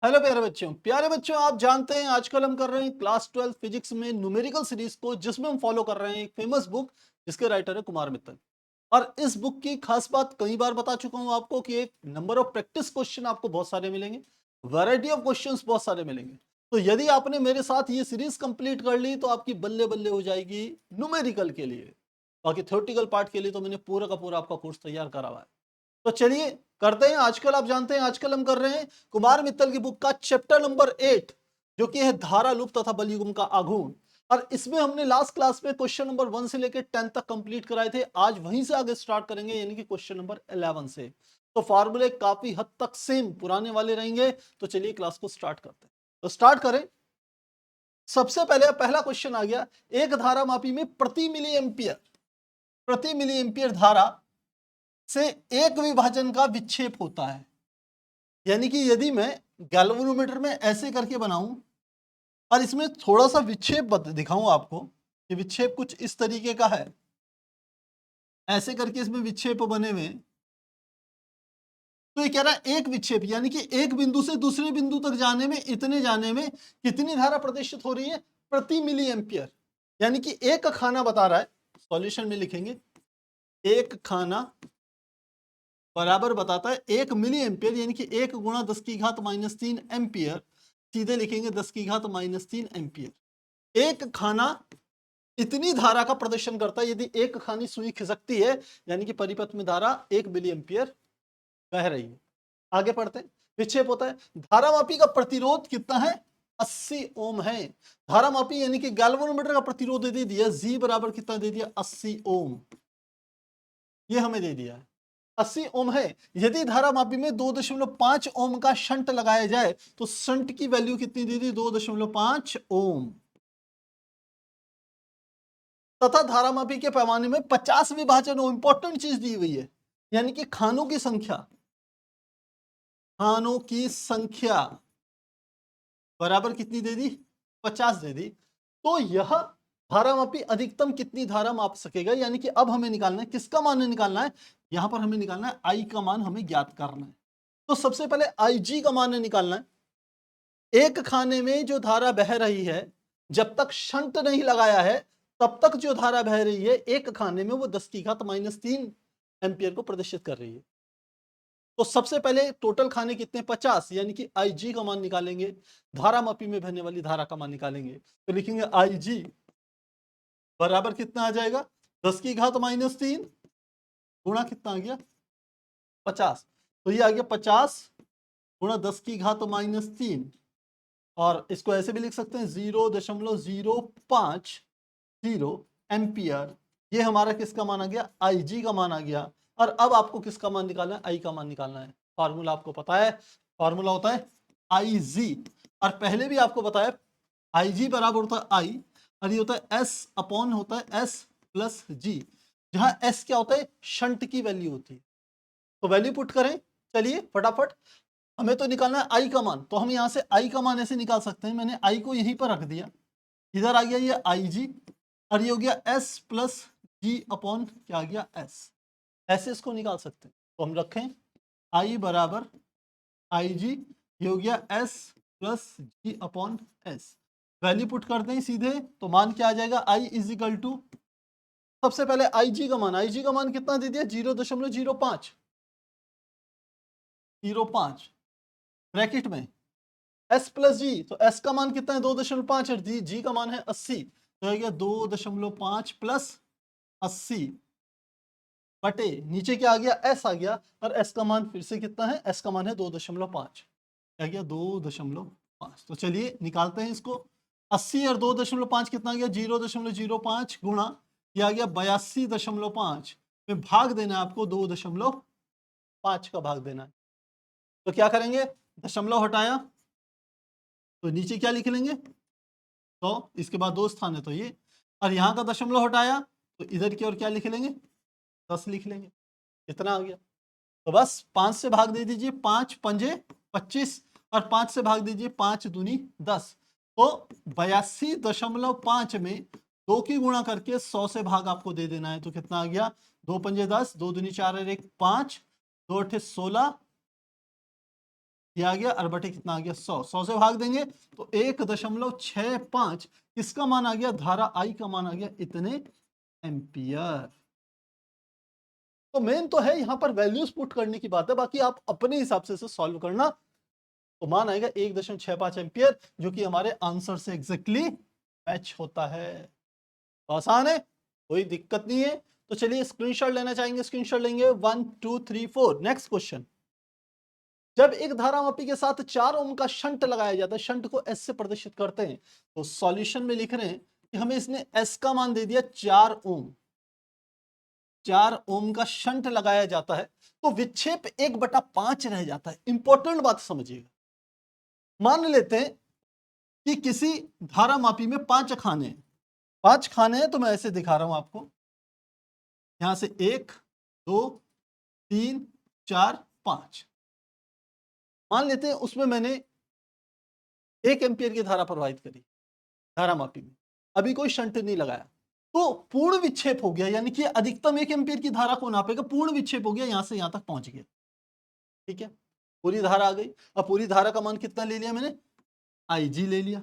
Hello प्यारे बच्चों आप जानते हैं आजकल हम कर रहे हैं क्लास 12 फिजिक्स में न्यूमेरिकल सीरीज को जिसमें हम फॉलो कर रहे हैं एक फेमस बुक जिसके राइटर है कुमार मित्तल। और इस बुक की खास बात कई बार बता चुका हूं आपको कि एक नंबर ऑफ प्रैक्टिस क्वेश्चन आपको बहुत सारे मिलेंगे, वैरायटी ऑफ क्वेश्चंस बहुत सारे मिलेंगे। तो यदि आपने मेरे साथ ये सीरीज कंप्लीट कर ली तो आपकी बल्ले बल्ले हो जाएगी न्यूमेरिकल के लिए। बाकी थ्योरेटिकल पार्ट के लिए तो मैंने पूरा का पूरा आपका कोर्स तैयार करा हुआ है। तो चलिए करते हैं। आजकल आप जानते हैं आजकल हम कर रहे हैं कुमार मित्तल की बुक का चैप्टर नंबर 8 जो कि है धारा लूप तथा बलयुग्म का आघूर्ण। और इसमें हमने लास्ट क्लास में क्वेश्चन नंबर 1 से लेकर 10 तक कंप्लीट कराए थे। आज वहीं से आगे स्टार्ट करेंगे यानी कि क्वेश्चन नंबर 11 से। तो फार्मूले काफी हद तक सेम पुराने वाले रहेंगे। तो चलिए क्लास को स्टार्ट करते हैं। तो स्टार्ट करें। सबसे पहले पहला क्वेश्चन आ गया, एक धारा मापी में प्रति मिली एम्पियर धारा से एक विभाजन का विक्षेप होता है। यानी कि यदि मैं गैल्वेनोमीटर में ऐसे करके बनाऊं और इसमें थोड़ा सा विक्षेप दिखाऊं आपको कि विक्षेप कुछ इस तरीके का है, ऐसे करके इसमें विक्षेप बने हुए हैं, तो ये कह रहा है एक विक्षेप यानी कि एक बिंदु से दूसरे बिंदु तक जाने में कितनी धारा प्रदर्शित हो रही है प्रति मिली एम्पियर। यानी कि एक खाना बता रहा है, सॉल्यूशन में लिखेंगे एक खाना बराबर बताता है 1 मिली एम्पियर यानी कि 1 गुणा 10 की घात -3 एम्पियर। सीधे लिखेंगे 10 की घात -3 एम्पियर। एक खाना इतनी धारा का प्रदर्शन करता है यदि एक खानी सुई खिसकती है, यानी कि परिपथ में धारा 1 मिली एम्पियर बह रही है। आगे पढ़ते हैं। विक्षेप होता है। धारामापी का प्रतिरोध कितना है? 80 ओम है। धारामापी यानी कि गैल्वेनोमीटर का प्रतिरोध दे दिया जी बराबर कितना दे दिया 80 ओम। ये हमें दे दिया है 80 ओम है। यदि धारामापी में 2.5 ओम का शंट लगाया जाए तो शंट की वैल्यू कितनी दे दी 2.5 ओम। तथा धारामापी के पैमाने में 50 विभाजन ओम, इंपॉर्टेंट चीज दी हुई है, यानी कि खानों की संख्या बराबर कितनी दे दी 50 दे दी। तो यह धारामापी अधिकतम कितनी धारा माप सकेगा, यानी कि अब हमें निकालना है किसका मान निकालना है, यहां पर हमें निकालना है आई का मान हमें ज्ञात करना है। तो सबसे पहले आई जी का मान निकालना है। एक खाने में जो धारा बह रही है जब तक शंट नहीं लगाया है तब तक जो धारा बह रही है एक खाने में वो 10 की घात -3 एम्पियर को प्रदर्शित कर रही है। तो सबसे पहले टोटल खाने कितने 50 यानी कि आई जी का मान निकालेंगे, धारामापी में बहने वाली धारा का मान निकालेंगे। तो लिखेंगे आई जी बराबर कितना आ जाएगा 10 की घात -3 गुणा कितना आ गया 50। तो ये आ गया 50 गुणा 10 की घात -3 और इसको ऐसे भी लिख सकते हैं 0.050 एम्पियर। ये हमारा किसका मान आ गया आई जी का मान आ गया। और अब आपको किसका मान निकालना है आई का मान निकालना है। फॉर्मूला आपको पता है, फॉर्मूला होता है आई जी। और पहले भी आपको बताया आई जी बराबर होता है आई और ये होता है एस अपॉन होता है एस प्लस जी, जहां एस क्या होता है शंट की वैल्यू होती है। तो वैल्यू पुट करें, चलिए फटाफट। हमें तो निकालना है आई का मान, तो हम यहां से आई का मान ऐसे निकाल सकते हैं। मैंने आई को यहीं पर रख दिया, इधर आ गया ये आई जी और ये हो गया एस प्लस जी अपॉन क्या आ गया एस। ऐसे इसको निकाल सकते हैं। तो हम रखें आई बराबर आई जी, ये हो गया एस प्लस जी अपॉन एस। वैल्यू पुट करते हैं सीधे, तो मान क्या आ जाएगा आई इज इक्वल टू, सबसे पहले आई जी का मान, आई जी का मान कितना दे दिया 0.05 ब्रैकेट में एस प्लस जी। तो एस का मान कितना है 2.5 है, जी का मान है 80, तो हो गया 2.5 प्लस 80 बटे नीचे क्या आ गया एस आ गया। और एस का मान फिर से कितना है, एस का मान है 2.5, क्या गया 2.5। तो चलिए निकालते हैं इसको। 80 और 2.5 कितना गया 0.05 गुणा ये आ गया 82.5 में भाग देना है आपको 2.5 का भाग देना है। तो क्या करेंगे दशमलव हटाया तो नीचे क्या लिख लेंगे, तो इसके बाद 2 स्थान है तो ये, और यहाँ का दशमलव हटाया तो इधर की ओर क्या लिख लेंगे 10 लिख लेंगे। इतना आ गया। तो बस 5 से भाग दे दीजिए, 5 पंजे 25 और 5 से भाग दीजिए 5 दूनी 10। तो 82.5 में 2 की गुणा करके 100 से भाग आपको दे देना है। तो कितना आ गया 2 पंजे 10, 2 दूनी 4 और 1 5, 2 अठे 16 ये आ गया, और बटे कितना आ गया 100, 100 से भाग देंगे तो 1.65, किसका मान आ गया, धारा आई का मान आ गया इतने एम्पियर। तो मेन तो है यहाँ पर वैल्यूज पुट करने की बात है, बाकी आप अपने हिसाब से इसे सॉल्व करना, तो मान आएगा 1.65 एम्पियर, जो कि हमारे आंसर से एग्जैक्टली मैच होता है। तो आसान है, कोई दिक्कत नहीं है। तो चलिए स्क्रीनशॉट लेना चाहेंगे, स्क्रीनशॉट लेंगे। 1 2 3 4। नेक्स्ट क्वेश्चन, जब एक धारामापी के साथ 4 ओम का शंट लगाया जाता है, शंट को एस से प्रदर्शित करते हैं, तो सॉल्यूशन में लिख रहे हैं कि हमें इसने एस का मान दे दिया 4 ओम, 4 ओम का शंट लगाया जाता है, तो विक्षेप 1/5 रह जाता है। इंपॉर्टेंट बात समझिएगा, मान लेते हैं कि किसी धारामापी में 5 खाने हैं, 5 खाने हैं, तो मैं ऐसे दिखा रहा हूं आपको, यहां से 1 2 3 4 5। मान लेते हैं उसमें मैंने 1 एम्पियर की धारा प्रवाहित करी धारामापी में, अभी कोई शंट नहीं लगाया, तो पूर्ण विक्षेप हो गया, यानी कि अधिकतम 1 एम्पियर की धारा को नापेगा, पूर्ण विक्षेप हो गया, यहां से यहां तक पहुंच गया। ठीक है, पूरी धारा आ गई। अब पूरी धारा का मान कितना ले लिया मैंने, IG ले लिया।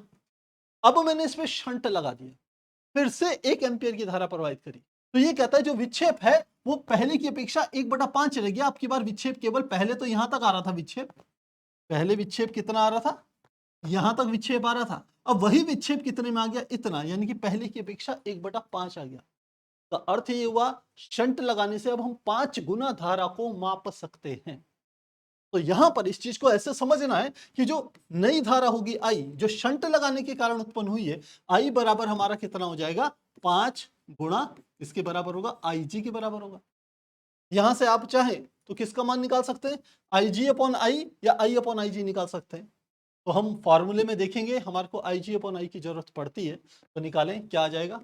अब मैंने इसमें शंट लगा दिया, फिर से 1 एम्पियर की धारा प्रवाहित करी, तो ये कहता है जो विक्षेप है वो पहले की अपेक्षा 1/5 रह गया। आपकी बार विक्षेप केवल पहले तो यहां तक आ रहा था विक्षेप, पहले विक्षेप कितना आ रहा था, यहां तक विक्षेप आ रहा था, अब वही विक्षेप कितने में आ गया, इतना, यानी कि पहले की अपेक्षा 1/5 आ गया। तो अर्थ ये हुआ शंट लगाने से अब हम 5 गुना धारा को माप सकते हैं। तो यहां पर इस चीज को ऐसे समझना है कि जो नई धारा होगी आई, जो शंट लगाने के कारण उत्पन्न हुई है, आई बराबर हमारा कितना हो जाएगा, 5 गुणा इसके बराबर होगा, IG के बराबर होगा। यहां से आप चाहें तो किसका मान निकाल सकते हैं, IG/I या I/IG निकाल सकते हैं। तो हम फॉर्मूले में देखेंगे हमारे को IG/I की जरूरत पड़ती है, तो निकालें, क्या आ जाएगा,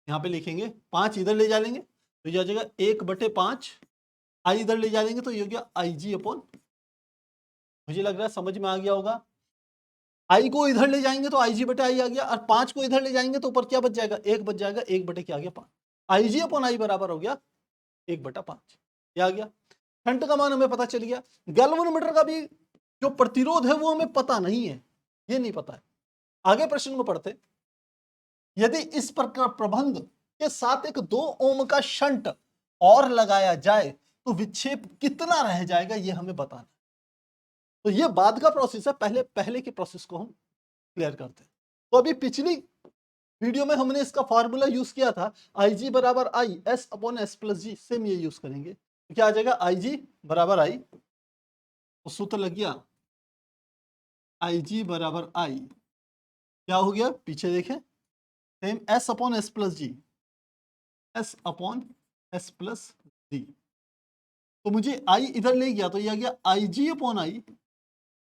यहाँ पे लिखेंगे 5 इधर ले जा लेंगे तो ये आ जाएगा 1/5, आई इधर ले जा लेंगे तो ये हो गया IG/, मुझे लग रहा है समझ में आ गया होगा। आई को इधर ले जाएंगे तो IG/I आ गया, और 5 को इधर ले जाएंगे तो ऊपर क्या बच जाएगा, 1 बच जाएगा, 1 बटे क्या आ गया 5, IG/I बराबर हो गया 1/5। क्या आ गया, शंट का मान हमें पता चल गया। गैल्वेनोमीटर का भी जो प्रतिरोध है वो हमें पता नहीं है, ये नहीं पता है। आगे प्रश्न को पढ़ते, यदि इस प्रकार प्रबंध के साथ एक 2 ओम का शंट और लगाया जाए तो विक्षेप कितना रह जाएगा, ये हमें बताना। तो ये बाद का प्रोसेस है, पहले के प्रोसेस को हम क्लियर करते हैं। तो अभी पिछली वीडियो में हमने इसका फॉर्मूला यूज किया था, IG बराबर I S/S + G, सेम ये यूज करेंगे। तो क्या आ जाएगा, IG बराबर I, तो सूत्र लग गया IG बराबर I, क्या हो गया पीछे देखें, same S/S + G, S/S + G। तो मुझे I इधर ले गया तो ये आ गया IG/I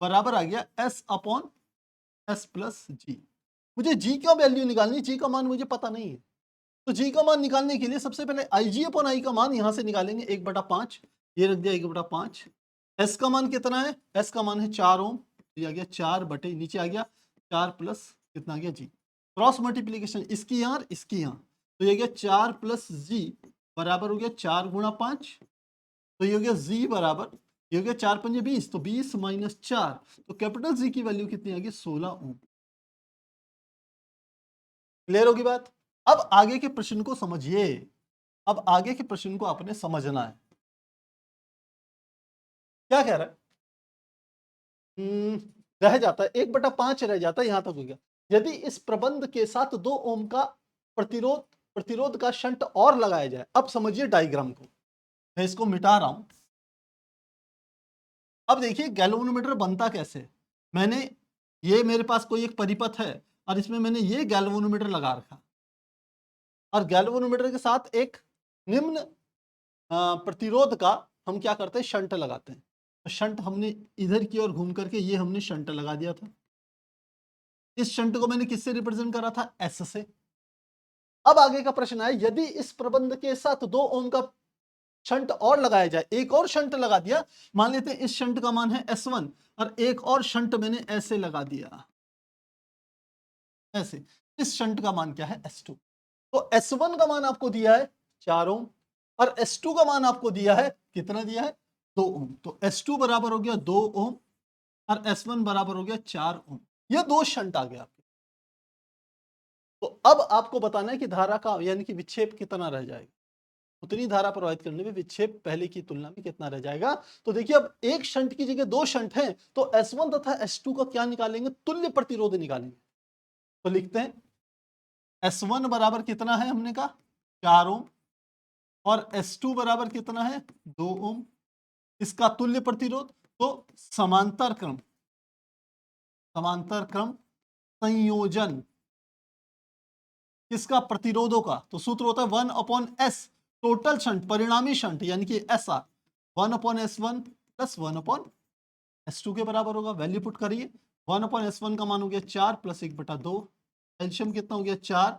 बराबर आ गया S/S + G। मुझे G का वैल्यू निकालनी, G का मान मुझे पता नहीं है, तो G का मान निकालने के लिए सबसे पहले IG/I का मान यहां से निकालेंगे 1/5, ये रख दिया 1/5। S का मान कितना है, S का मान है 4 ओम, ये आ गया 4 बटे नीचे आ गया 4 प्लस कितना आ गया G, क्रॉस मल्टीप्लीकेशन इसकी यहाँ और इसकी यहाँ, तो ये गया 4 + G बराबर हो गया 4 गुणा 5, तो ये हो गया G बराबर, ये हो गया 4 × 5 = 20, तो 20 - 4, तो कैपिटल G की वैल्यू कितनी आ गई 16 ओम। क्लियर होगी बात। अब आगे के प्रश्न को समझिए, अब आगे के प्रश्न को आपने समझना है। क्या कह रहा है, रह जाता है 1/5 रह जाता है, यहां तक हो गया। यदि इस प्रबंध के साथ 2 ओम का प्रतिरोध का शंट और लगाया जाए, अब समझिए डायग्राम को, मैं इसको मिटा रहा हूं। अब देखिए गैल्वेनोमीटर बनता कैसे, मैंने ये मेरे पास कोई एक परिपथ है और इसमें मैंने ये गैल्वेनोमीटर लगा रखा, और गैल्वेनोमीटर के साथ एक निम्न प्रतिरोध का हम क्या करते हैं, शंट लगाते हैं। तो शंट हमने इधर की ओर घूम करके ये हमने शंट लगा दिया था, इस शंट को मैंने किससे रिप्रेजेंट करा था, S से। अब आगे का प्रश्न है, यदि इस प्रबंध के साथ 2 ओम का शंट और लगाया जाए, एक और शंट लगा दिया, मान लेते हैं इस शंट का मान है S1 और एक और शंट मैंने ऐसे लगा दिया, ऐसे, इस शंट का मान क्या है S2। तो S1 का मान आपको दिया है 4 ओम और S2 का मान आपको दिया है कितना, दिया है 2 ओम, तो S2 बराबर हो गया 2 ओम और S1 बराबर हो गया 4 ओम। ये 2 शंट आ गया आपके। तो अब आपको बताना है कि धारा का यानी कि विक्षेप कितना रह जाएगा। उतनी धारा प्रवाहित करने में विक्षेप पहले की तुलना में कितना रह जाएगा। तो देखिए अब एक शंट की जगह 2 शंट हैं, तो S1 तथा S2 का क्या निकालेंगे, तुल्य प्रतिरोध निकालेंगे। तो लिखते हैं S1 बराबर कितना है, हमने कहा 4 ओम, और S2 बराबर कितना है 2 ओम। इसका तुल्य प्रतिरोध, तो समांतर क्रम संयोजन किसका, प्रतिरोधों का। तो सूत्र होता है 1/s टोटल शंट, परिणामी शंट यानी कि SR 1/S1 प्लस 1/S2 के बराबर होगा। वैल्यू पुट करिए, 1/S1 का मान हो गया 4 प्लस 1/2, एल्शियम कितना हो गया 4,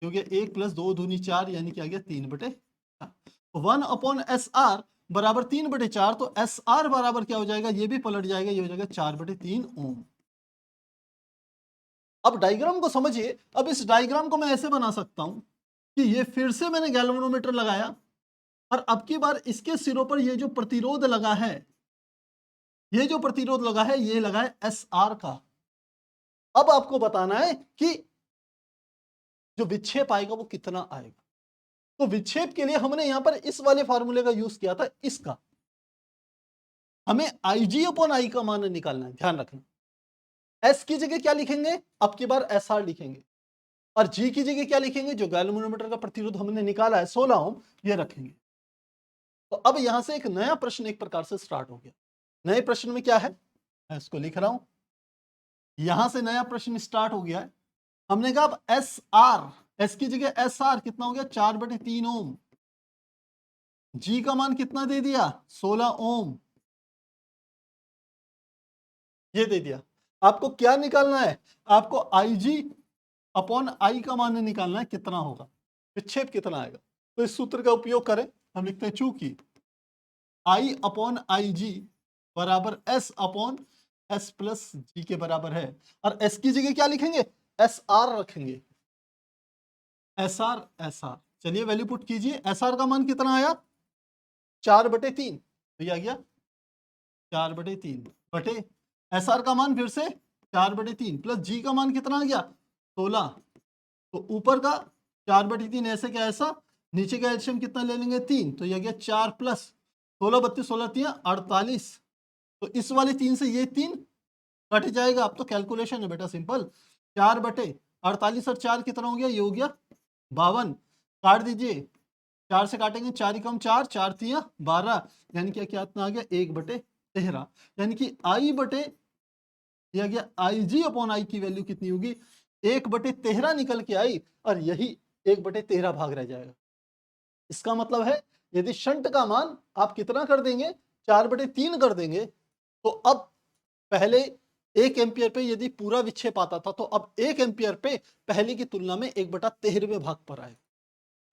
हो गया 1 प्लस 2 दूनी 4 यानी कि आ गया 3/4। तो 1/SR बराबर 3/4, तो SR बराबर क्या हो जाएगा, ये भी पलट जाएगा, ये हो जाएगा 4/3 ओम। अब डायग्राम को समझिए। अब इस डायग्राम को मैं ऐसे बना सकता हूं कि ये फिर से मैंने गैल्वेनोमीटर लगाया, और अब की बार इसके सिरों पर ये जो प्रतिरोध लगा है, ये जो प्रतिरोध लगा है, ये लगा है SR का। अब आपको बताना है कि जो विक्षेप आएगा वो कितना आएगा। तो विक्षेप के लिए हमने यहां पर इस वाले फार्मूले का यूज किया था, इसका। हमें IG/I का मान निकालना है, ध्यान रखना। S की जगह क्या लिखेंगे, अब की बार SR लिखेंगे, और G की जगह क्या लिखेंगे, जो गैल्वेनोमीटर का प्रतिरोध हमने निकाला है 16 ओम, ये रखेंगे। तो अब यहां से एक नया प्रश्न एक प्रकार से स्टार्ट हो गया। नए प्रश्न में क्या है, मैं इसको लिख रहा हूं। यहां से नया प्रश्न स्टार्ट हो गया है। हमने कहा अब S की जगह SR कितना हो गया 4/3 ओम। G का मान कितना दे दिया 16 ओम, ये दे दिया। आपको क्या निकालना है, आपको IG/I का मान निकालना है, कितना होगा, विक्षेप कितना आएगा। तो इस सूत्र का उपयोग करें, हम लिखते हैं चूंकि I/IG बराबर S/S प्लस G के बराबर है, और S की जगह क्या लिखेंगे, SR रखेंगे, SR। चलिए वैल्यू पुट कीजिए। SR का मान कितना आया 4/3, तो ये आ गया 4/3 बटे SR का मान फिर से 4/3 प्लस G का मान कितना आ गया 16। तो ऊपर का 4/3 ऐसे क्या ऐसा, नीचे का एल्शियम कितना ले लेंगे 3, तो ये आ गया 4 प्लस 16 32 16 3 48। तो इस वाले 3 से ये 3 कट जाएगा। अब तो कैलकुलेशन है बेटा सिंपल, 4/48 और 4 कितना हो गया, ये हो गया 52। काट दीजिए, 4 से काटेंगे 4 कम 4 4 3 12, यानी कि क्या इतना आ गया 1/13, यानी कि यह गया IG/I की वैल्यू कितनी होगी 1/13 निकल के आई, और यही 1/13 भाग रह जाएगा। इसका मतलब है यदि शंट का मान आप कितना कर देंगे 4/3 कर देंगे, तो अब पहले 1 एम्पियर पे यदि पूरा विक्षेप आता था, तो अब 1 एम्पियर पे पहले की तुलना में 1/13 भाग पर आएगा।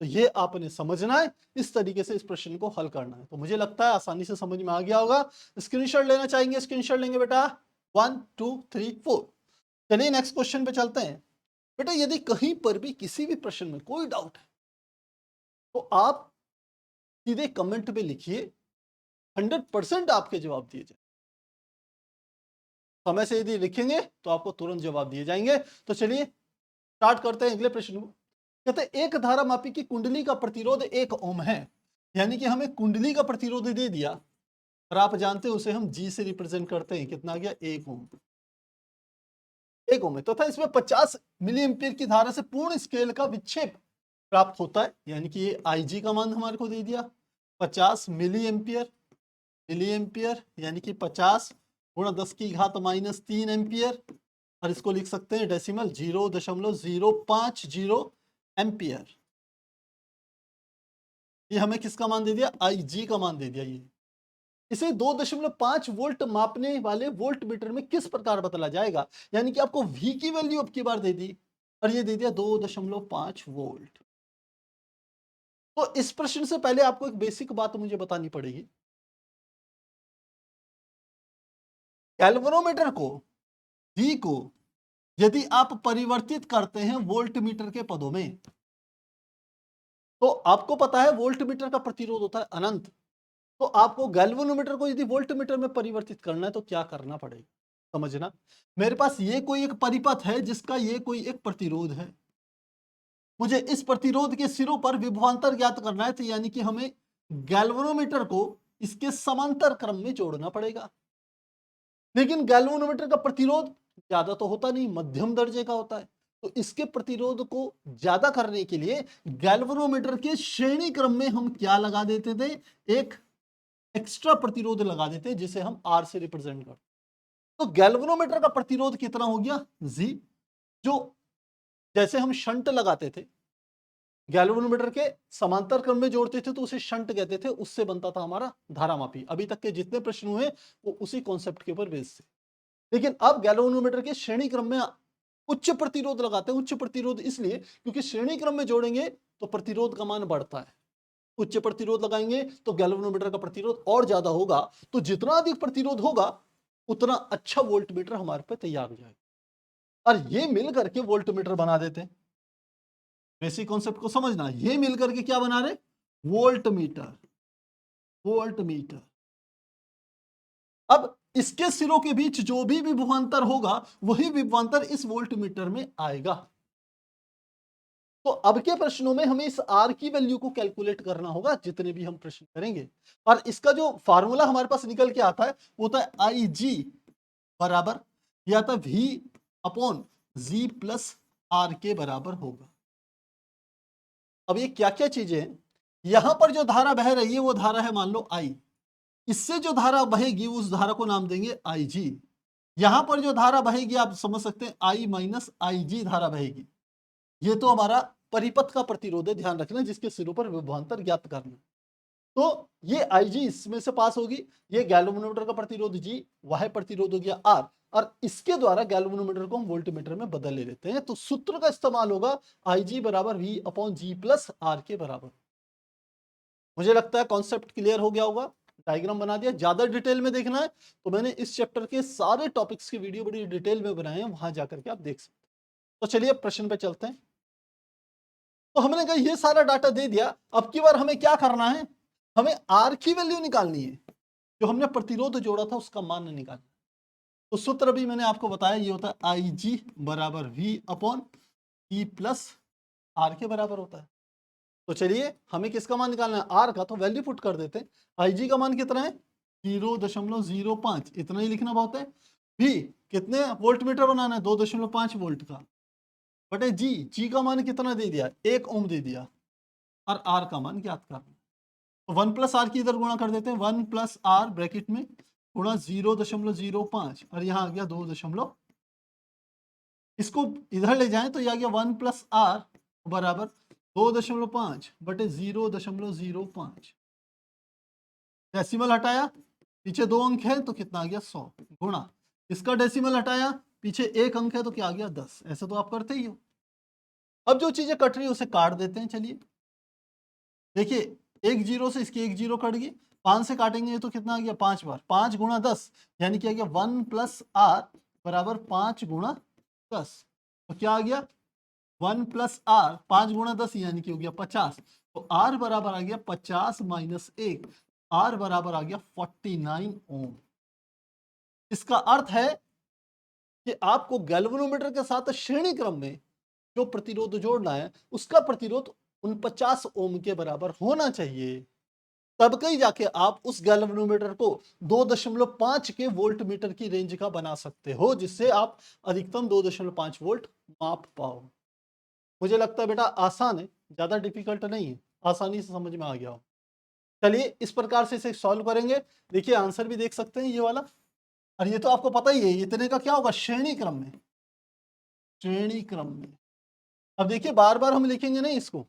तो ये आपने समझना है, इस तरीके से इस प्रश्न को हल करना है। तो मुझे लगता है आसानी से समझ में आ गया होगा। स्क्रीनशॉट लेना चाहेंगे, स्क्रीनशॉट लेंगे बेटा, 1 2 3 4। चलिए नेक्स्ट क्वेश्चन पे चलते हैं। बेटा यदि कहीं पर भी किसी भी प्रश्न में कोई डाउट है, तो आप सीधे कमेंट में लिखिए, 100% आपके जवाब दिए जाए। समय से यदि लिखेंगे तो आपको तुरंत जवाब दिए जाएंगे। तो चलिए स्टार्ट करते हैं अगले प्रश्न को। कहते हैं एक धारा मापी की कुंडली का प्रतिरोध 1 ओम है, यानी कि हमें कुंडली का प्रतिरोध दे दिया, और आप जानते हैं उसे हम G से रिप्रेजेंट करते हैं, कितना आ गया 1 ओम। 1 ओम है, तो था इसमें 50 मिली एम्पियर की धारा से पूर्ण स्केल का विक्षेप प्राप्त होता है, यानी कि ये IG का मान हमारे को दे दिया 50 मिली एम्पियर, यानी कि 50 गुणा 10 की घात -3 एम्पियर, और इसको लिख सकते हैं डेसिमल 0.050 एम्पियर। ये हमें किसका मान दे दिया, IG का मान दे दिया। ये इसे 2.5 वोल्ट मापने वाले वोल्ट मीटर में किस प्रकार बदला जाएगा, यानी कि आपको V की वैल्यू अब की बार दे दी, और ये दे दिया 2.5 वोल्ट। तो इस प्रश्न से पहले आपको एक बेसिक बात मुझे बतानी पड़ेगी। गैल्वेनोमीटर को, V को यदि आप परिवर्तित करते हैं वोल्ट मीटर के पदों में, तो आपको पता है वोल्ट मीटर का प्रतिरोध होता है अनंत। तो आपको गैल्वेनोमीटर को यदि वोल्ट मीटर में परिवर्तित करना है तो क्या करना पड़ेगा। समझना, मेरे पास ये कोई एक परिपथ है जिसका ये कोई एक प्रतिरोध है, मुझे इस प्रतिरोध के सिरों पर विभवांतर ज्ञात करना है, तो यानी कि हमें गैल्वेनोमीटर को इसके समांतर क्रम में जोड़ना पड़ेगा। लेकिन गैल्वेनोमीटर का प्रतिरोध ज्यादा तो होता नहीं, मध्यम दर्जे का होता है, तो इसके प्रतिरोध को ज्यादा करने के लिए गैल्वेनोमीटर के श्रेणी क्रम में हम क्या लगा देते थे, एक एक्स्ट्रा प्रतिरोध लगा देते, जिसे हम आर से रिप्रेजेंट करते। तो गैल्वेनोमीटर का प्रतिरोध कितना हो गया, जी, जो जैसे हम शंट लगाते थे, गैल्वेनोमीटर के समांतर क्रम में जोड़ते थे तो उसे शंट कहते थे, उससे बनता था हमारा धारामापी। अभी तक के जितने प्रश्न हुए वो उसी कॉन्सेप्ट के ऊपर बेस थे। लेकिन अब गैल्वेनोमीटर के श्रेणी क्रम में उच्च प्रतिरोध लगाते हैं। उच्च प्रतिरोध इसलिए क्योंकि श्रेणी क्रम में जोड़ेंगे तो प्रतिरोध का मान बढ़ता है, उच्च प्रतिरोध लगाएंगे तो गैल्वेनोमीटर का प्रतिरोध और ज्यादा होगा, तो जितना अधिक प्रतिरोध होगा उतना अच्छा वोल्टमीटर हमारे पे तैयार हो जाएगा। और ये मिल करके वोल्टमीटर बना देते हैं। बेसिक कॉन्सेप्ट को समझना, ये मिलकर के क्या बना रहे, वोल्टमीटर। वोल्टमीटर अब इसके सिरों के बीच जो भी विभवांतर होगा वही विभवांतर इस वोल्टमीटर में आएगा। तो अब के प्रश्नों में हमें इस आर की वैल्यू को कैलकुलेट करना होगा, जितने भी हम प्रश्न करेंगे। और इसका जो फार्मूला हमारे पास निकल के आता है वो होता है आई जी बराबर या तो V upon G plus R के बराबर होगा। अब ये क्या क्या चीजें हैं, यहां पर जो धारा बह रही है वो धारा है मान लो आई, इससे जो धारा बहेगी उस धारा को नाम देंगे आई जी। यहां पर जो धारा बहेगी आप समझ सकते हैं आई माइनस आई जी धारा बहेगी। ये तो हमारा परिपथ का प्रतिरोध है, ध्यान रखना, जिसके सिरों पर विभवांतर ज्ञात करना। तो ये आई जी इसमें से पास होगी, ये गैल्वेनोमीटर का प्रतिरोध जी, वह प्रतिरोध हो गया आर, और इसके द्वारा गैल्वेनोमीटर को हम वोल्टमीटर में बदल ले लेते हैं। तो सूत्र का इस्तेमाल होगा आई जी बराबर V upon G plus R के बराबर। मुझे लगता है कॉन्सेप्ट क्लियर हो गया होगा, डायग्राम बना दिया। ज्यादा डिटेल में देखना है तो मैंने इस चैप्टर के सारे टॉपिक्स की वीडियो बड़ी डिटेल में बनाए हैं, वहां जाकर के आप देख सकते हैं। तो चलिए प्रश्न पे चलते हैं। तो हमने कहा ये सारा डाटा दे दिया, अब की बार हमें क्या करना है, हमें आर की वैल्यू निकालनी है, जो हमने प्रतिरोध जोड़ा था उसका मान निकालना। तो सूत्र भी मैंने आपको बताया, ये होता है आई जी बराबर V upon E plus R के बराबर होता है। तो चलिए हमें किसका मान निकालना है, आर का, तो वैल्यू पुट कर देते हैं। आई जी का मान कितना है 0.05, इतना ही लिखना बहुत है। भी कितने वोल्ट मीटर बनाना है, 2.5 वोल्ट का, बटे जी, जी का मान कितना दे दिया, 1 ओम दे दिया, और आर का मान ज्ञात करना। तो 1 प्लस आर की इधर गुणा कर देते हैं, 1 प्लस आर ब्रैकेट में गुणा 0.05, और यहाँ आ गया 2, इसको इधर ले जाएं तो यह आ गया 1 प्लस आर बराबर 2.5 बटे 0.05। डेसिमल हटाया, पीछे 2 अंक है तो कितना आ गया 100, गुणा इसका डेसिमल हटाया, पीछे 1 अंक है तो क्या आ गया 10। ऐसे तो आप करते ही हो। अब जो चीजें कट रही है उसे काट देते हैं। चलिए देखिए, एक जीरो से इसकी एक जीरो कट गई, 5 से काटेंगे तो कितना आ गया 5 बार, 5 गुणा 10 यानी कि आ गया 1 प्लस आर बराबर 5 गुणा 10। तो क्या आ गया 1 प्लस आर 5 गुणा 10 यानी कि हो गया 50। तो आर बराबर आ गया 50 माइनस 1, आर बराबर आ गया 49 ओम। इसका अर्थ है कि आपको गैल्वेनोमीटर के साथ श्रेणी क्रम में जो प्रतिरोध जोड़ना है उसका प्रतिरोध 49 ओम के बराबर होना चाहिए, तब कहीं जाके आप उस गैल्वेनोमीटर को 2.5 के वोल्ट मीटर की रेंज का बना सकते हो, जिससे आप अधिकतम 2.5 वोल्ट माप पाओ। मुझे लगता है बेटा आसान है, ज्यादा डिफिकल्ट नहीं है, आसानी से समझ में आ गया हो। चलिए इस प्रकार से इसे सॉल्व करेंगे। देखिए आंसर भी देख सकते हैं ये वाला, और ये तो आपको पता ही है, इतने का क्या होगा श्रेणी क्रम में, श्रेणी क्रम में। अब देखिए बार बार हम लिखेंगे नहीं इसको,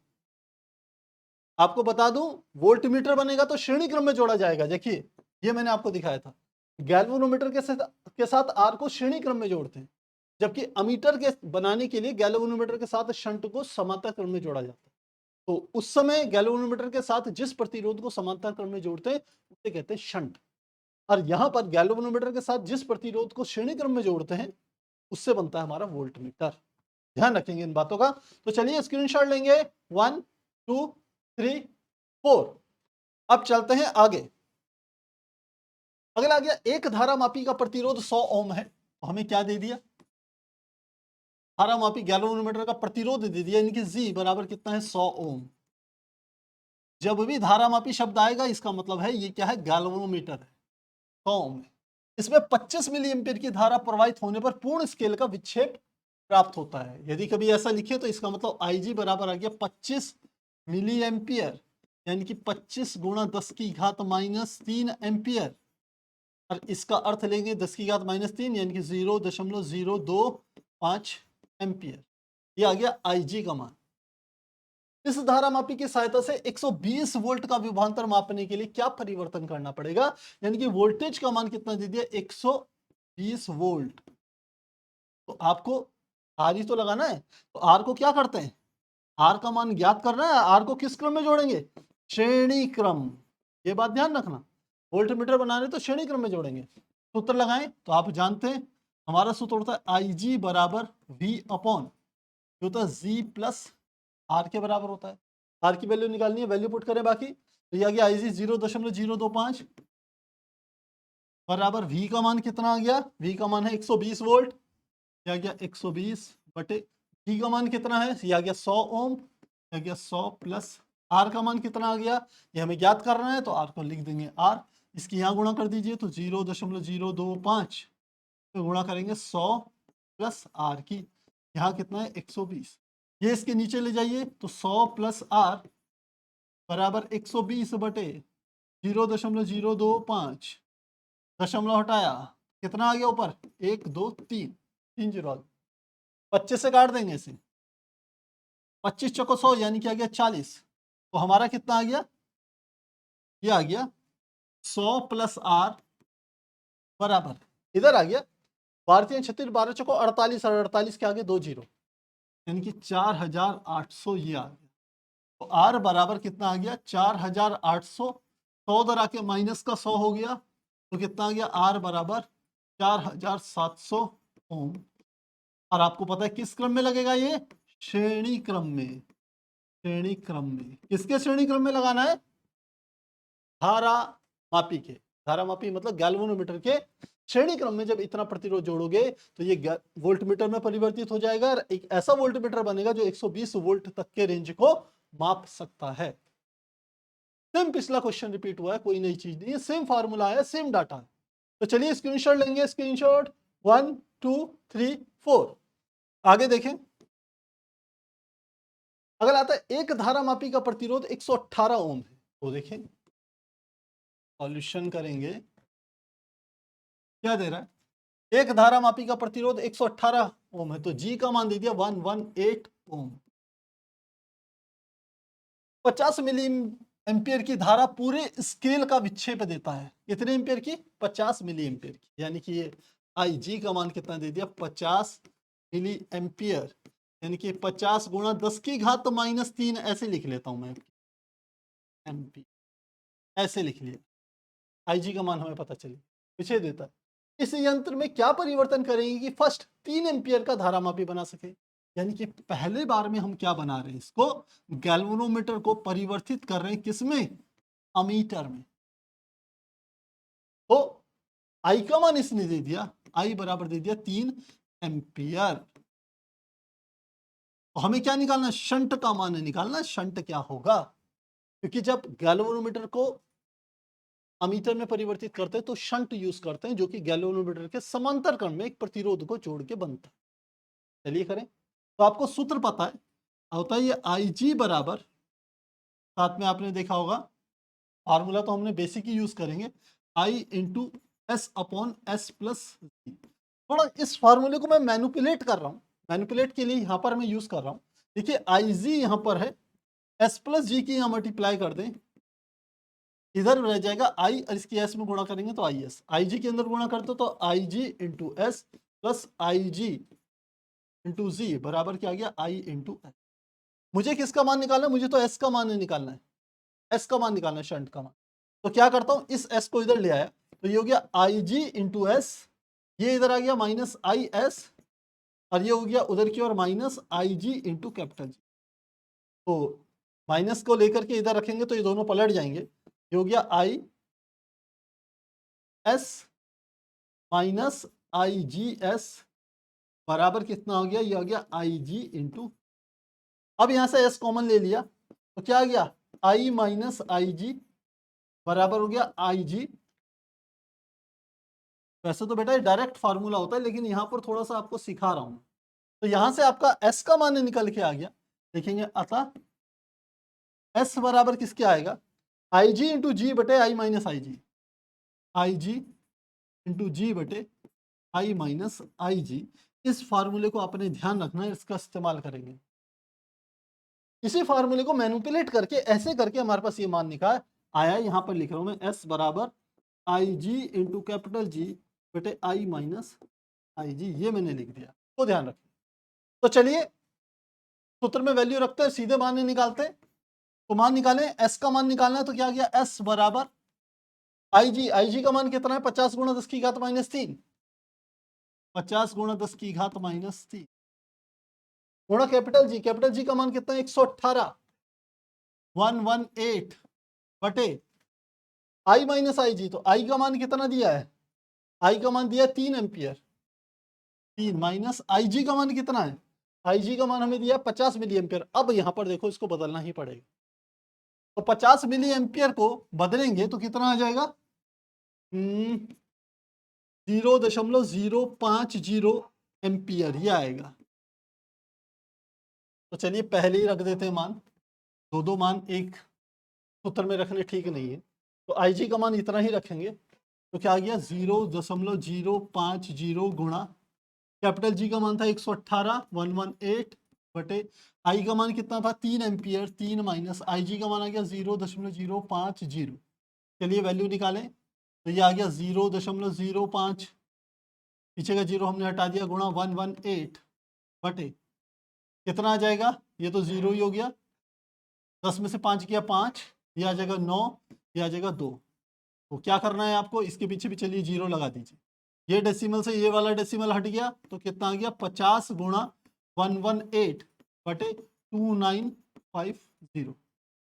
आपको बता दूं वोल्ट मीटर बनेगा तो श्रेणी क्रम में जोड़ा जाएगा। देखिए ये मैंने आपको दिखाया था, गैल्वेनोमीटर के साथ आर को श्रेणी क्रम में जोड़ते हैं, जबकि अमीटर के बनाने के लिए गैल्वेनोमीटर के साथ शंट को समांतर क्रम में जोड़ा जाता है। तो उस समय गैल्वेनोमीटर के साथ जिस प्रतिरोध को समांतर क्रम में जोड़ते हैं उसे कहते हैं शंट, और यहां पर गैल्वेनोमीटर के साथ जिस प्रतिरोध को श्रेणी क्रम में जोड़ते हैं उससे बनता है हमारा वोल्टमीटर। ध्यान रखेंगे इन बातों का। तो चलिए स्क्रीनशॉट लेंगे, 1 2 3 4। अब चलते हैं आगे। अगला आ गया, एक धारा मापी का प्रतिरोध 100 ओम है, तो हमें क्या दे दिया, धारामापी गैल्वेनोमीटर का प्रतिरोध दे दिया, यानी कि जी बराबर कितना है 100 ओम। जब भी धारामापी शब्द आएगा इसका मतलब है ये क्या है, गैल्वेनोमीटर है, 100 ओम है। इसमें 25 मिली एम्पियर की धारा प्रवाहित होने पर पूर्ण स्केल का विक्षेप प्राप्त होता है। यदि कभी ऐसा लिखे तो इसका मतलब IG बराबर आ गया 25 मिली एम्पियर, यानी कि 25 गुणा 10 की घात -3 एम्पियर, और इसका अर्थ लेंगे 10 की घात -3 यानी कि 0.025 एम्पियर। ये आ गया IG का मान। इस धारामापी की सहायता से 120 वोल्ट का विभवांतर मापने के लिए क्या परिवर्तन करना पड़ेगा, यानी कि वोल्टेज का मान कितना दे दिया 120 वोल्ट। तो आपको आर ही तो लगाना है, तो आर को क्या करते हैं, आर का मान ज्ञात करना है। आर को किस क्रम में जोड़ेंगे, श्रेणी क्रम, ये बात ध्यान रखना। वोल्ट मीटर बनाने तो श्रेणी क्रम में जोड़ेंगे। सूत्र लगाएं तो आप जानते हैं हमारा सूत्र होता है IG बराबर V अपॉन जो होता है G प्लस आर के बराबर होता है। आर की वैल्यू निकालनी है, वैल्यू पुट करें बाकी, तो ये आ गया IG 0.025 बराबर V का मान कितना आ गया, V का मान है 120 वोल्ट, ये आ गया 120 बटे G का मान कितना है, ये आ गया 100 ओम, ये आ गया 100 प्लस R का मान कितना आ गया, ये हमें ज्ञात करना है, तो R को लिख देंगे R, इसकी यहाँ गुणा कर दीजिए तो 0.025 तो गुणा करेंगे 100 प्लस R की, यहाँ कितना है 120, ये इसके नीचे ले जाइए तो 100 प्लस R बराबर 120 बटे 0.025, दशमलव हटाया कितना आ गया ऊपर 1 2 3 3 जीरो, 25 से काट देंगे इसे, 25 चौको 100 यानी कि आ गया 40, तो हमारा कितना आ गया, ये आ गया 100 प्लस R बराबर, इधर आ गया 12 36 12 चौको 48 और 48 के आगे 2 जीरो, यानी कि 4800 ये आ गया। तो R बराबर कितना आ गया 4800, 100 उधर आके माइनस का 100 हो गया, तो कितना आ गया R बराबर 4700 ओम। और आपको पता है किस क्रम में लगेगा ये, श्रेणी क्रम में, श्रेणी क्रम में। किसके श्रेणी क्रम में लगाना है, धारा मापी के, धारा मापी मतलब गैल्वेनोमीटर के श्रेणी क्रम में। जब इतना प्रतिरोध जोड़ोगे तो ये वोल्ट मीटर में परिवर्तित हो जाएगा और एक ऐसा वोल्ट मीटर बनेगा जो 120 वोल्ट तक के रेंज को माप सकता है। सेम पिछला क्वेश्चन रिपीट हुआ है, कोई नई चीज नहीं है, सेम फार्मूला है, सेम डाटा है। तो चलिए स्क्रीनशॉट लेंगे, स्क्रीनशॉट 1 2 3 4। आगे देखें, अगर आता है एक धारा मापी का प्रतिरोध 118 ओम है, तो देखें सॉल्यूशन करेंगे, क्या दे रहा है, एक धारा मापी का प्रतिरोध 118 ओम है, तो जी का मान दे दिया 118 ओम। 50 मिली एम्पियर की धारा पूरे स्केल का विक्षेप देता है, कितने एम्पियर की, 50 मिली एम्पियर की, यानी कि ये आई जी का मान कितना दे दिया 50 मिली एम्पियर, यानी कि 50 गुणा 10 की घात -3, ऐसे लिख लेता हूं मैं, एम्पी ऐसे लिख लिया, आई जी का मान हमें पता चले पीछे देता है। इस यंत्र में क्या परिवर्तन करेंगे कि फर्स्ट 3 एम्पियर का धारामापी बना सके, यानी कि पहले बार में हम क्या बना रहे हैं, इसको गैल्वेनोमीटर को परिवर्तित कर रहे हैं, किसमें, अमीटर में। तो आई का मान इसने दे दिया, आई बराबर दे दिया 3 एम्पियर। तो हमें क्या निकालना, शंट का मान निकालना, शंट क्या होगा, क्योंकि जब गैल्वेनोमीटर को अमीटर में परिवर्तित करते हैं तो शंट यूज करते हैं, जो कि गैल्वेनोमीटर के समांतर क्रम में एक प्रतिरोध को जोड़ के बनता है। चलिए करें, तो आपको सूत्र पता है, होता है ये आई जी बराबर, साथ में आपने देखा होगा फार्मूला तो हमने बेसिक ही यूज करेंगे, I into S upon S plus G. थोड़ा इस फार्मूले को मैं मैनिपुलेट कर रहा हूँ, मैनिपुलेट के लिए यहाँ पर मैं यूज कर रहा हूँ। देखिए आई जी यहाँ पर है, एस प्लस जी की यहाँ मल्टीप्लाई कर दें, इधर रह जाएगा आई और इसकी एस में गुणा करेंगे तो आई एस, आई जी के अंदर गुणा करते तो आई जी इंटू एस प्लस आई जी इंटू जी बराबर क्या आ गया, आई इंटू एस। मुझे किसका मान निकालना है, मुझे तो एस का मान नहीं निकालना है, एस का मान निकालना है, शंट का मान। तो क्या करता हूं, इस एस को इधर ले आया, तो ये हो गया आई जी इंटू एस, ये इधर आ गया माइनस आई एस, और ये हो गया उधर की ओर माइनस आई जी इंटू कैपिटल जी। तो माइनस को लेकर के इधर रखेंगे तो ये दोनों पलट जाएंगे, ये हो गया I S minus I G S बराबर कितना हो गया, ये हो गया आई जी इंटू, अब यहां से एस कॉमन ले लिया तो क्या आ गया, आई माइनस आई जी बराबर हो गया आई जी। वैसे तो बेटा ये डायरेक्ट फार्मूला होता है, लेकिन यहां पर थोड़ा सा आपको सिखा रहा हूं। तो यहां से आपका एस का मान निकल के आ गया, देखेंगे अतः एस बराबर किसके आएगा, आई जी इंटू जी बटे आई माइनस आई जी, आई जी इंटू जी बटे आई माइनस आई जी। इस फार्मूले को आपने ध्यान रखना है, इसका इस्तेमाल करेंगे। इसी फार्मूले को मैनिपुलेट करके ऐसे करके हमारे पास ये मान निकाल आया, यहां पर लिख रहा हूं मैं एस बराबर आई जी इंटू कैपिटल जी बटे आई माइनस आई जी, ये मैंने लिख दिया, तो ध्यान रखें। तो चलिए सूत्र में वैल्यू रखते हैं, सीधे मान नहीं निकालते। तो मान निकालें, एस का मान निकालना है तो क्या गया, एस बराबर आई जी का मान कितना है, 50 गुणा 10 की घात माइनस 3, 50 गुणा 10 की घात माइनस 3 गुणा कैपिटल जी का मान कितना है, 118 118 बटे आई माइनस आई जी। तो आई का मान कितना दिया है, आई का मान दिया है 3 एम्पियर, 3 माइनस आई जी का मान कितना है, आई जी का मान हमें दिया 50 मिली एम्पियर। अब यहां पर देखो इसको बदलना ही पड़ेगा, तो 50 मिली एम्पियर को बदलेंगे तो कितना आ जाएगा, 0.050 एम्पियर ये आएगा। तो चलिए पहले ही रख देते हैं मान, दो दो मान एक सूत्र में रखने ठीक नहीं है। तो आई जी का मान इतना ही रखेंगे, तो क्या आ गया 0.050 गुणा कैपिटल जी का मान था 118 118 बटे आई का मान कितना था 3 एम्पियर, 3 माइनस आई जी का मान आ गया 0.050। चलिए वैल्यू निकालें, तो ये आ गया 0.05, पीछे का जीरो हमने हटा दिया, गुणा 118 बटे कितना आ जाएगा, ये तो जीरो ही हो गया, 10 में से 5 किया 5, ये आ जाएगा 9, ये आ जाएगा 2। तो क्या करना है आपको, इसके पीछे भी चलिए जीरो लगा दीजिए, ये डेसिमल से ये वाला डेसिमल हट गया तो कितना आ गया 50 गुणा 118 बटे 2950।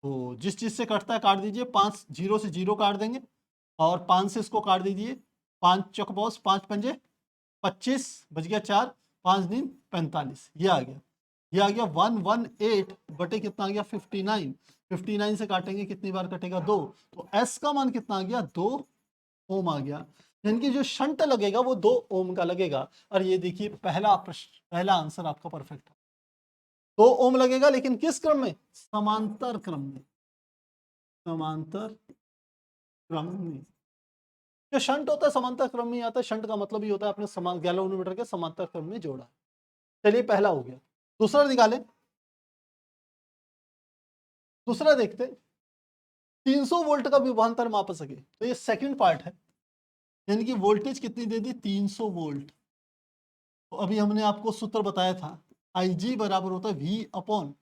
तो जिस चीज से कटता है काट दीजिए, 5 जीरो से जीरो काट देंगे और 5 से इसको काट दीजिए, 5 चौक बॉस 5 पंजे 25 बच गया 4, 5 दिन 45, ये आ गया, ये आ गया 118 बटे कितना आ गया 59, 59 से काटेंगे कितनी बार कटेगा 2, तो एस का मान कितना आ गया 2 ओम आ गया। यानी कि जो शंट लगेगा वो 2 ओम का लगेगा। और ये देखिए पहला प्रश्न, पहला आंसर आपका परफेक्ट है, 2 ओम लगेगा, लेकिन किस क्रम में, समांतर क्रम में, समांतर क्रम में। जो शंट होता है समांतर क्रम में आता है, शंट का मतलब ही होता है आपने समान गैल्वेनोमीटर के समांतर क्रम में जोड़ा। चलिए पहला हो गया, दूसरा निकाले, दूसरा देखते 300 वोल्ट का विभवांतर माप सके, तो ये सेकंड पार्ट है, यानी कि वोल्टेज कितनी दे दी 300 वोल्ट। तो अभी हमने आपको सूत्र बताया था, आई जी बराबर होता है V upon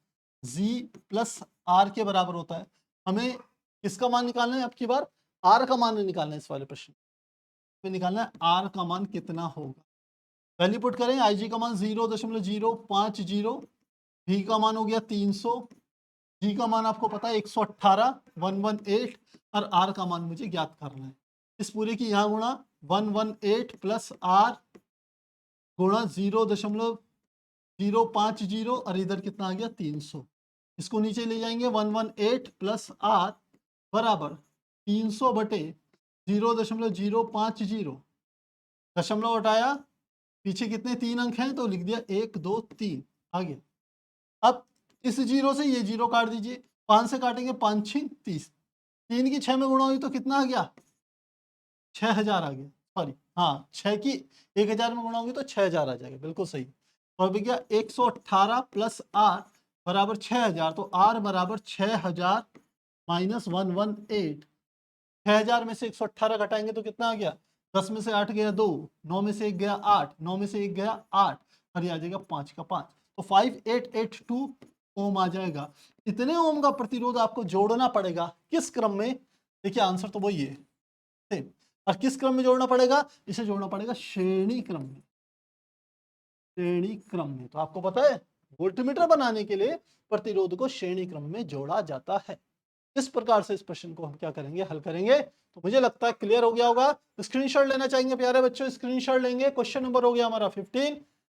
G plus R के बराबर होता है। हमें किसका मान निकालना है, अब की बार आर का मान निकालना है, इस वाले प्रश्न में निकालना है आर का मान कितना होगा। वैल्यू पुट करें, आई जी का मान 0.050, वी का मान हो गया 300, जी का मान आपको पता है 118 118 और आर का मान मुझे ज्ञात करना है। इस पूरे की यहाँ गुणा 118 प्लस आर गुणा 0.050 और इधर कितना आ गया 300, इसको नीचे ले जाएंगे 118 प्लस आर बराबर 300 बटे 0.050, दशमलव हटाया, पीछे कितने 3 अंक हैं तो लिख दिया 1 2 3 आगे। अब इस जीरो से ये जीरो काट दीजिए, 5 से काटेंगे 5 6 30, 3 की 6 में गुणा हुई तो कितना आ गया 6000 आ गया, सॉरी हाँ 6 की 1000 में गुणा होगी तो 6000 आ जाएगा, बिल्कुल सही। और भी क्या 118 प्लस आर बराबर 6000, तो आर बराबर 6000 माइनस 118, 6000 में से 118 घटाएंगे तो कितना आ गया, 10 में से 8 गया 2, 9 में से 1 गया 8, 9 में से 1 गया 8 और ये आ जाएगा 5 का 5, तो 5882 ओम आ जाएगा। इतने ओम का प्रतिरोध आपको जोड़ना पड़ेगा किस क्रम में, देखिए आंसर तो वही है सेम। और किस क्रम में जोड़ना पड़ेगा, इसे जोड़ना पड़ेगा श्रेणी क्रम में, श्रेणी क्रम में। तो आपको पता है वोल्टमीटर बनाने के लिए प्रतिरोध को श्रेणी क्रम में जोड़ा जाता है। इस प्रकार से इस प्रश्न को हम क्या करेंगे, हल करेंगे। तो मुझे लगता है क्लियर हो गया होगा। स्क्रीनशॉट लेना चाहेंगे प्यारे बच्चों, स्क्रीनशॉट लेंगे। क्वेश्चन नंबर हो गया हमारा 15,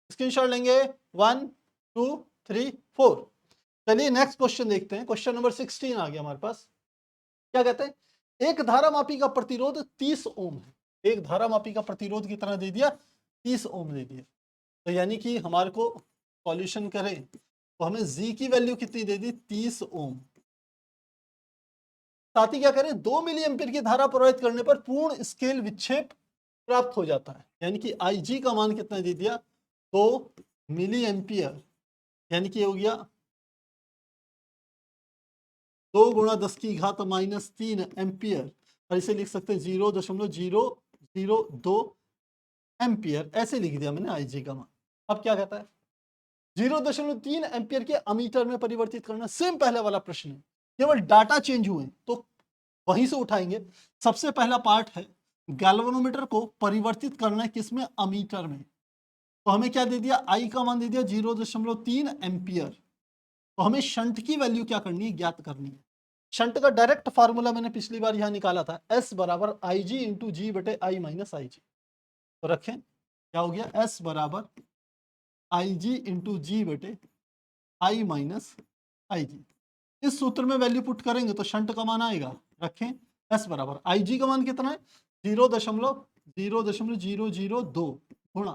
स्क्रीनशॉट लेंगे 1 2 3 4। चलिए नेक्स्ट क्वेश्चन देखते हैं। क्वेश्चन नंबर 16 आ गया हमारे पास। क्या कहते हैं, एक धारामापी का प्रतिरोध 30 ओम है। एक धारामापी का प्रतिरोध कितना दे दिया, 30 ओम दे दिया। तो यानी कि हमारे को सॉल्यूशन करें तो हमें जी की वैल्यू कितनी दे दी, 30 ओम। साथ ही क्या करें, 2 मिली एम्पियर की धारा प्रवाहित करने पर पूर्ण स्केल विक्षेप प्राप्त हो जाता है। यानी कि आई जी का मान कितना दे दिया, 2 मिली एम्पियर, यानी कि हो गया 2 गुणा 10 की घात -3 एम्पियर, और इसे लिख सकते हैं 0.0002 एम्पियर, ऐसे लिख दिया मैंने आई जी का मान। अब क्या कहता है, 0.3 एम्पियर के अमीटर में परिवर्तित करना। सेम पहले वाला प्रश्न है, केवल डाटा चेंज हुए तो वहीं से उठाएंगे। सबसे पहला पार्ट है गैल्वेनोमीटर को परिवर्तित करना है किसमें, अमीटर में। तो हमें क्या दे दिया, आई का मान दे दिया 0.3 एम्पियर। तो हमें शंट की वैल्यू क्या करनी है, ज्ञात करनी है। शंट का डायरेक्ट फार्मूला मैंने पिछली बार यहां निकाला था, S बराबर आई जी इंटू जी बटे आई माइनस आई जी। तो रखें क्या हो गया, S बराबर आई जी इंटू जी बटे आई माइनस आई जी। इस सूत्र में वैल्यू पुट करेंगे तो शंट का मान आएगा। रखें S बराबर आई जी का मान कितना है, 0.0002 गुणा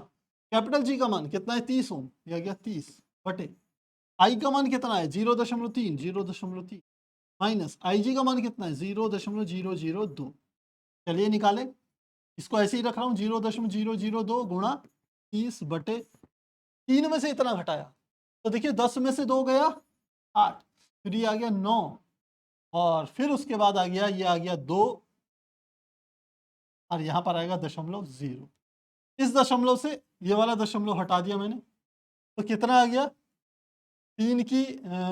कैपिटल जी का मान कितना है, 30 ओम, यह गया 30 बटे आई का मान कितना है 0.3 माइनस आई जी का मान कितना है 0.002। चलिए निकाले, इसको ऐसे ही रख रहा हूँ 0.002 गुणा 30 बटे 3 में से इतना घटाया तो देखिए 10 में से 2 गया 8, फिर ये आ गया 9, और फिर उसके बाद आ गया ये आ गया 2, और यहाँ पर आएगा 0.0। इस दशमलव से ये वाला दशमलव हटा दिया मैंने, तो कितना आ गया, 3 की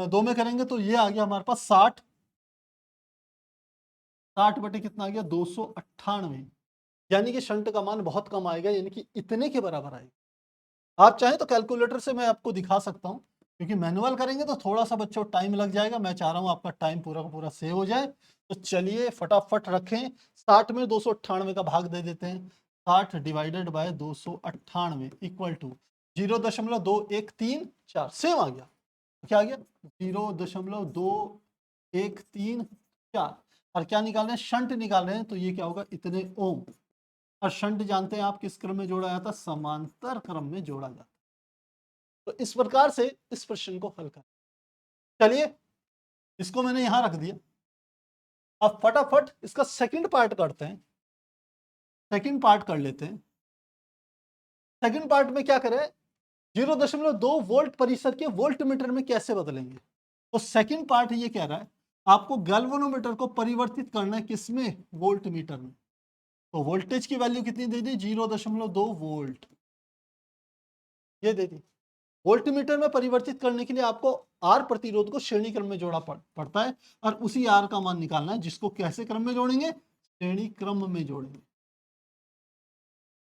2 में करेंगे तो ये आ गया हमारे पास 60 बटे कितना आ गया 298। यानी कि शंट का मान बहुत कम आएगा, यानी कि इतने के बराबर आएगा। आप चाहें तो कैलकुलेटर से मैं आपको दिखा सकता हूं, क्योंकि मैनुअल करेंगे तो थोड़ा सा बच्चों टाइम लग जाएगा। मैं चाह रहा हूं आपका टाइम पूरा का पूरा सेव हो जाए। तो चलिए फटाफट रखें, 60 में 298 का भाग दे देते हैं। 60 divided by 298 equal to 0.2134, same आ गया। क्या आ गया 0.2134। और क्या निकाल रहे हैं, शंट निकाल रहे हैं, तो ये क्या होगा, इतने ओम। और शंट जानते हैं आप किस क्रम में जोड़ा जाता है, समांतर क्रम में जोड़ा जाता है। तो इस प्रकार से इस प्रश्न को हल कर, चलिए इसको मैंने यहां रख दिया। अब फटाफट इसका सेकंड पार्ट करते हैं, सेकंड पार्ट कर लेते हैं। सेकंड पार्ट में क्या करें, 0.2 वोल्ट परिसर के वोल्ट मीटर में कैसे बदलेंगे। तो सेकंड पार्ट ये कह रहा है आपको गैल्वेनोमीटर को परिवर्तित करना है किसमें, वोल्ट मीटर में। तो वोल्टेज की वैल्यू कितनी दे दी, 0.2 वोल्ट, ये दे दी। वोल्ट मीटर में परिवर्तित करने के लिए आपको आर प्रतिरोध को श्रेणी क्रम में जोड़ा पड़ता है, और उसी आर का मान निकालना है, जिसको कैसे क्रम में जोड़ेंगे, श्रेणी क्रम में जोड़ेंगे।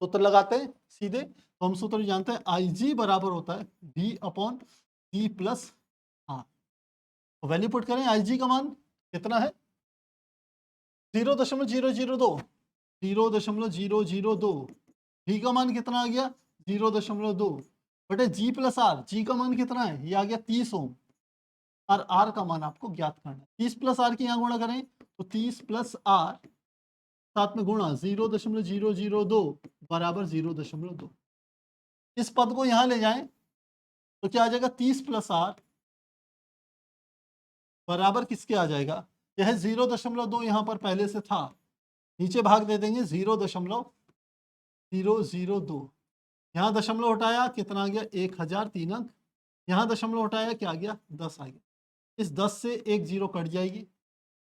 सूत्र लगाते हैं सीधे, तो हम सूत्र जानते हैं आई जी बराबर होता है V upon E plus R. तो वैल्यू पुट करें, आई जी का मान कितना है 0.002, 0.002। V का मान कितना आ गया 0.2 बटे जी प्लस आर। जी का मान कितना है, ये आ गया 30 ओम, और आर का मान आपको ज्ञात करना है। 30 प्लस आर की यहाँ गुणा करें तो 30 प्लस आर साथ में गुणा 0.002 बराबर 0.2। इस पद को यहां ले जाएं तो क्या आ जाएगा, 30 प्लस आर बराबर किसके आ जाएगा, यह 0.2 यहां पर पहले से था, नीचे भाग दे देंगे 0.002। यहाँ दशमलव हटाया कितना आ गया 1003 अंक, यहाँ दशमलव हटाया क्या आ गया 10 आ गया। इस 10 से एक जीरो कट जाएगी,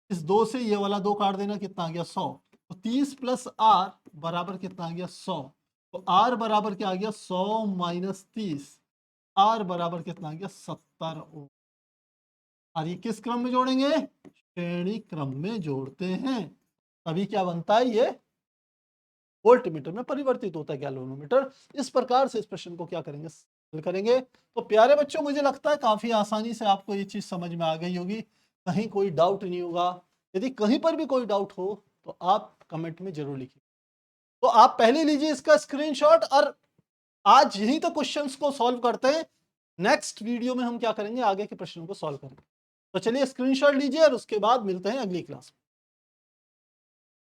इस 2 से ये वाला 2 काट देना, कितना आ गया 100। तो 30 प्लस आर बराबर कितना आ गया 100। तो आर बराबर क्या आ गया 100 माइनस 30, आर बराबर कितना आ गया 70 ओम। और ये किस क्रम में जोड़ेंगे, श्रेणी क्रम में जोड़ते हैं, तभी क्या बनता है, ये वोल्ट मीटर में परिवर्तित होता है गैल्वेनोमीटर। इस प्रकार से इस प्रश्न को क्या करेंगे, हल करेंगे। तो प्यारे बच्चों मुझे लगता है काफी आसानी से आपको ये चीज समझ में आ गई होगी। कहीं कोई डाउट नहीं होगा। यदि कहीं पर भी कोई डाउट हो तो आप कमेंट में जरूर लिखिए। तो आप पहले लीजिए इसका स्क्रीनशॉट और आज यहीं तक क्वेश्चंस को सॉल्व करते हैं। नेक्स्ट वीडियो में हम क्या करेंगे, आगे के प्रश्नों को सॉल्व करेंगे। तो चलिए स्क्रीनशॉट लीजिए और उसके बाद मिलते हैं अगली क्लास में।